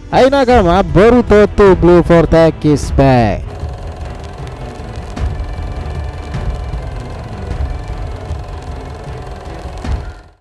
Hai nakama, Boruto to Blue Vortex is back.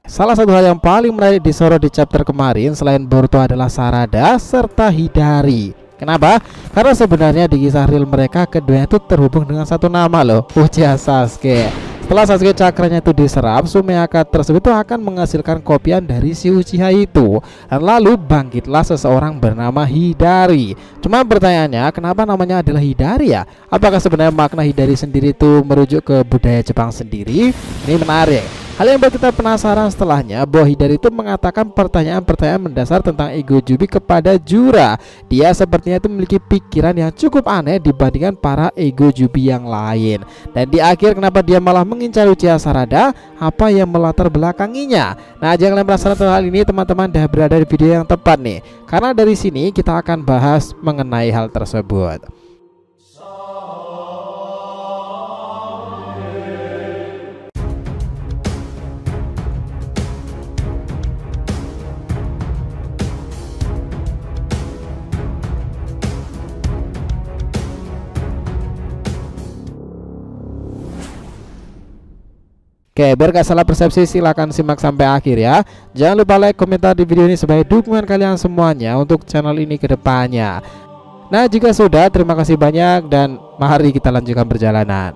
Salah satu hal yang paling menarik disorot di chapter kemarin selain Boruto adalah Sarada serta Hidari. Kenapa? Karena sebenarnya di kisah real mereka keduanya itu terhubung dengan satu nama loh, Uchiha Sasuke. Setelah Sasuke cakranya itu diserap, Sumeaka tersebut itu akan menghasilkan kopian dari si Uchiha itu. Dan lalu bangkitlah seseorang bernama Hidari. Cuma pertanyaannya, kenapa namanya adalah Hidari ya? Apakah sebenarnya makna Hidari sendiri itu merujuk ke budaya Jepang sendiri? Ini menarik. Hal yang buat kita penasaran setelahnya, bahwa Hidari itu mengatakan pertanyaan-pertanyaan mendasar tentang ego Jubi kepada Jura. Dia sepertinya itu memiliki pikiran yang cukup aneh dibandingkan para ego Jubi yang lain. Dan di akhir kenapa dia malah mengincar Uchiha Sarada? Apa yang melatar belakanginya? Nah, jangan kalian penasaran tentang hal ini, teman-teman dah berada di video yang tepat nih. Karena dari sini kita akan bahas mengenai hal tersebut. Oke, biar gak salah persepsi silahkan simak sampai akhir ya. Jangan lupa like, komentar di video ini sebagai dukungan kalian semuanya untuk channel ini ke depannya. Nah, jika sudah, terima kasih banyak dan mari kita lanjutkan perjalanan.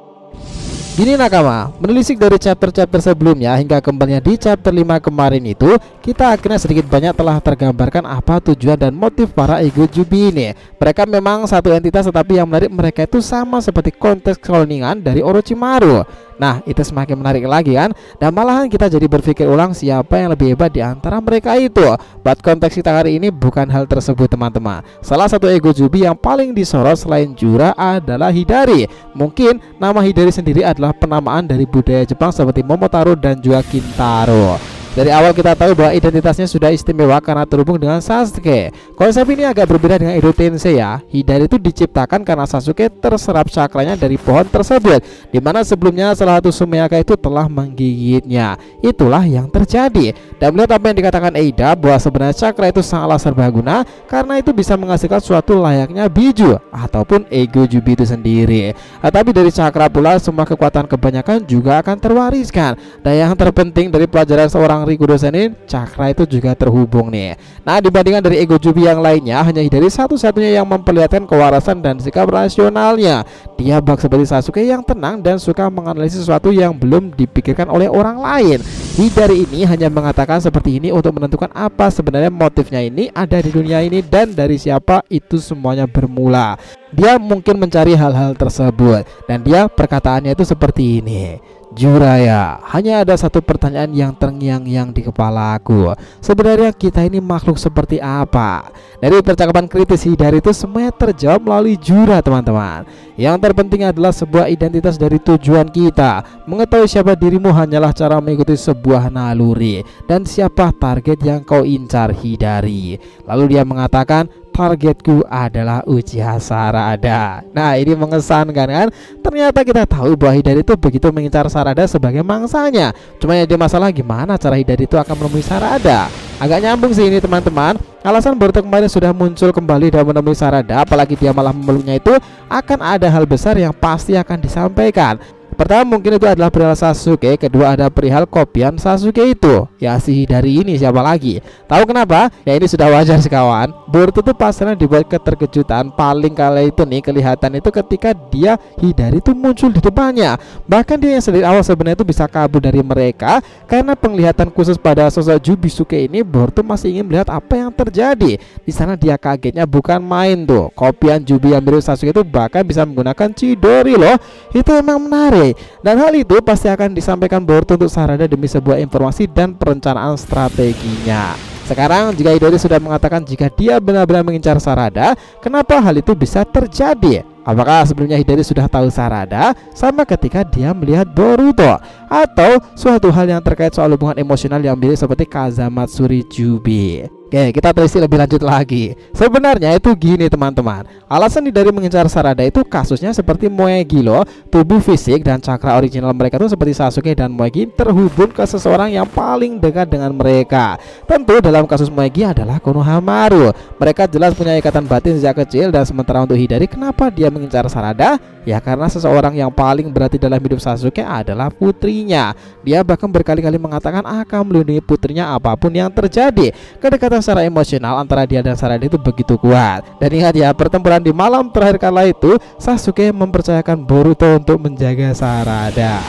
Gini nakama, menelisik dari chapter-chapter sebelumnya hingga kembalinya di chapter 5 kemarin itu, kita akhirnya sedikit banyak telah tergambarkan apa tujuan dan motif para ego Jubi ini. Mereka memang satu entitas, tetapi yang menarik mereka itu sama seperti konteks cloningan dari Orochimaru. Nah, itu semakin menarik lagi kan? Dan malahan kita jadi berpikir ulang siapa yang lebih hebat di antara mereka itu. Buat konteks kita hari ini bukan hal tersebut teman-teman. Salah satu ego Jubi yang paling disorot selain Jura adalah Hidari. Mungkin nama Hidari sendiri adalah penamaan dari budaya Jepang seperti Momotaro dan juga Kintaro. Dari awal kita tahu bahwa identitasnya sudah istimewa karena terhubung dengan Sasuke. Konsep ini agak berbeda dengan Edo Tensei ya. Hidari itu diciptakan karena Sasuke terserap cakranya dari pohon tersebut, dimana sebelumnya salah satu Sumeaka itu telah menggigitnya. Itulah yang terjadi. Dan melihat apa yang dikatakan Eida bahwa sebenarnya cakra itu sangatlah serbaguna karena itu bisa menghasilkan suatu layaknya biju ataupun ego Jubi itu sendiri. Tapi dari cakra pula semua kekuatan kebanyakan juga akan terwariskan. Dan yang terpenting dari pelajaran seorang Rikudo Senin, cakra itu juga terhubung nih. Nah, dibandingkan dari ego Jubi yang lainnya, hanya Hidari satu-satunya yang memperlihatkan kewarasan dan sikap rasionalnya. Dia bak seperti Sasuke yang tenang dan suka menganalisis sesuatu yang belum dipikirkan oleh orang lain. Hidari ini hanya mengatakan seperti ini untuk menentukan apa sebenarnya motifnya ini ada di dunia ini dan dari siapa itu semuanya bermula. Dia mungkin mencari hal-hal tersebut dan dia perkataannya itu seperti ini. Juraya, hanya ada satu pertanyaan yang terngiang-ngiang di kepala aku. Sebenarnya kita ini makhluk seperti apa? Dari percakapan kritis Hidari itu semuanya terjawab melalui Jura teman-teman. Yang terpenting adalah sebuah identitas dari tujuan kita. Mengetahui siapa dirimu hanyalah cara mengikuti sebuah naluri. Dan siapa target yang kau incar Hidari. Lalu dia mengatakan, targetku adalah Uchiha Sarada. Nah, ini mengesankan kan? Ternyata kita tahu bahwa Hidari itu begitu mengincar Sarada sebagai mangsanya. Cuma yang dia masalah gimana cara Hidari itu akan menemui Sarada. Agak nyambung sih ini teman-teman. Alasan Boruto kemarin sudah muncul kembali dan menemui Sarada, apalagi dia malah memeluknya, itu akan ada hal besar yang pasti akan disampaikan. Pertama mungkin itu adalah perihal Sasuke, kedua ada perihal kopian Sasuke itu. Ya si Hidari ini siapa lagi? Tahu kenapa? Ya ini sudah wajar sekawan. Boruto tuh pastinya dibuat keterkejutan paling kali itu nih kelihatan itu ketika dia Hidari tuh muncul di depannya. Bahkan dia yang sendiri awal sebenarnya itu bisa kabur dari mereka karena penglihatan khusus pada sosok Jubisuke ini. Boruto masih ingin melihat apa yang terjadi. Di sana dia kagetnya bukan main tuh. Kopian Jubi yang mirip Sasuke itu bahkan bisa menggunakan Chidori loh. Itu memang menarik. Dan hal itu pasti akan disampaikan Boruto untuk Sarada demi sebuah informasi dan perencanaan strateginya. Sekarang jika Hidari sudah mengatakan jika dia benar-benar mengincar Sarada, kenapa hal itu bisa terjadi? Apakah sebelumnya Hidari sudah tahu Sarada sama ketika dia melihat Boruto, atau suatu hal yang terkait soal hubungan emosional yang mirip seperti Kazamatsuri Jubi? Oke, kita telisik lebih lanjut lagi. Sebenarnya itu gini teman-teman. Alasan Hidari mengincar Sarada itu kasusnya seperti Moegi loh. Tubuh fisik dan cakra original mereka itu seperti Sasuke dan Moegi terhubung ke seseorang yang paling dekat dengan mereka. Tentu dalam kasus Moegi adalah Konohamaru. Mereka jelas punya ikatan batin sejak kecil. Dan sementara untuk Hidari, kenapa dia mengincar Sarada? Ya karena seseorang yang paling berarti dalam hidup Sasuke adalah putrinya. Dia bahkan berkali-kali mengatakan akan melindungi putrinya apapun yang terjadi. Kedekatan secara emosional antara dia dan Sarada itu begitu kuat. Dan ingat ya, pertempuran di malam terakhir kala itu Sasuke mempercayakan Boruto untuk menjaga Sarada.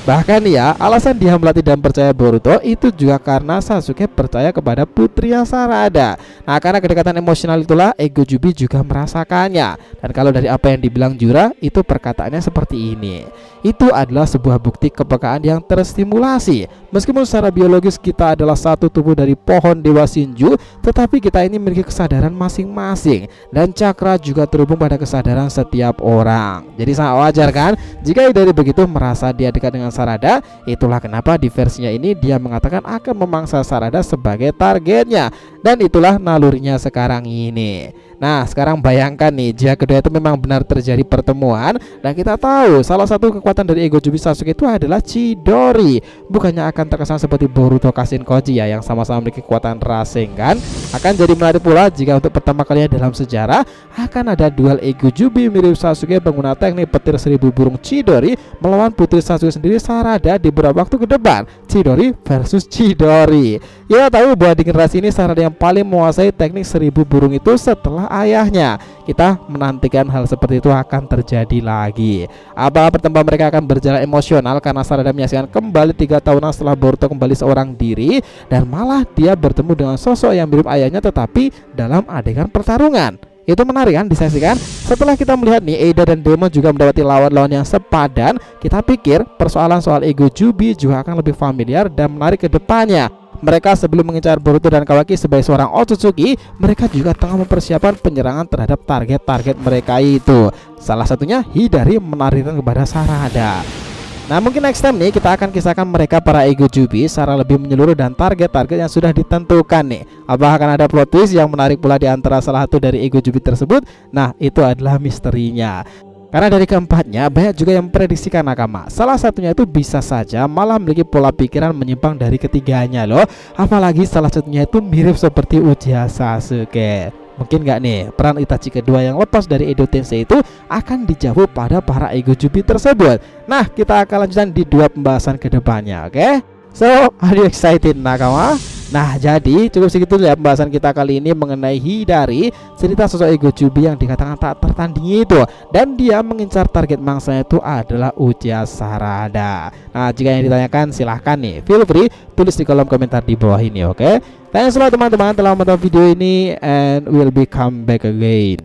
Bahkan ya, alasan dia melatih dan percaya Boruto itu juga karena Sasuke percaya kepada putrinya Sarada. Nah, karena kedekatan emosional itulah Ego Jubi juga merasakannya. Dan kalau dari apa yang dibilang Jura, itu perkataannya seperti ini. Itu adalah sebuah bukti kepekaan yang terstimulasi. Meskipun secara biologis kita adalah satu tubuh dari pohon Dewa Shinju, tetapi kita ini memiliki kesadaran masing-masing. Dan cakra juga terhubung pada kesadaran setiap orang. Jadi sangat wajar kan jika dari begitu merasa dia dekat dengan Sarada. Itulah kenapa di versinya ini dia mengatakan akan memangsa Sarada sebagai targetnya. Dan itulah nalurinya sekarang ini. Nah, sekarang bayangkan nih, jika kedua itu memang benar terjadi pertemuan, dan kita tahu salah satu kekuatan dari Ego Jubi Sasuke itu adalah Chidori. Bukannya akan terkesan seperti Boruto Kashinkoji ya, yang sama-sama memiliki kekuatan Rasengan. Akan jadi menarik pula jika untuk pertama kalinya dalam sejarah akan ada duel Ego Jubi mirip Sasuke menggunakan teknik petir 1000 burung Chidori melawan putri Sasuke sendiri Sarada di beberapa waktu ke depan. Chidori versus Chidori. Ya tahu bahwa di generasi ini Sarada yang paling menguasai teknik 1000 burung itu setelah ayahnya. Kita menantikan hal seperti itu akan terjadi lagi. Apa pertemuan mereka akan berjalan emosional karena Sarada menyaksikan kembali 3 tahunan setelah Boruto kembali seorang diri, dan malah dia bertemu dengan sosok yang mirip ayahnya tetapi dalam adegan pertarungan. Itu menarik kan disaksikan. Setelah kita melihat nih Eida dan Demon juga mendapati lawan-lawan yang sepadan, kita pikir persoalan soal Ego Jubi juga akan lebih familiar dan menarik ke depannya. Mereka sebelum mengincar Boruto dan Kawaki sebagai seorang Otsutsuki, mereka juga tengah mempersiapkan penyerangan terhadap target-target mereka itu. Salah satunya Hidari menarikan kepada Sarada. Nah, mungkin next time nih kita akan kisahkan mereka para Ego Jubi secara lebih menyeluruh dan target-target yang sudah ditentukan nih. Apakah akan ada plot twist yang menarik pula di antara salah satu dari Ego Jubi tersebut? Nah, itu adalah misterinya. Karena dari keempatnya banyak juga yang memprediksikan nakama. Salah satunya itu bisa saja malah memiliki pola pikiran menyimpang dari ketiganya loh. Apalagi salah satunya itu mirip seperti Uchiha Sasuke. Mungkin nggak nih peran Itachi kedua yang lepas dari Edo Tensei itu akan dijawab pada para Ego Jubi tersebut. Nah, kita akan lanjutkan di 2 pembahasan kedepannya, oke? So, are you excited nakama? Nah, jadi cukup segitu ya pembahasan kita kali ini mengenai Hidari, cerita sosok Ego Jubi yang dikatakan tak tertandingi itu, dan dia mengincar target mangsanya itu adalah Uchiha Sarada. Nah, jika yang ditanyakan silahkan nih, feel free tulis di kolom komentar di bawah ini, oke? Thanks a lot teman-teman telah menonton video ini, and we'll be come back again.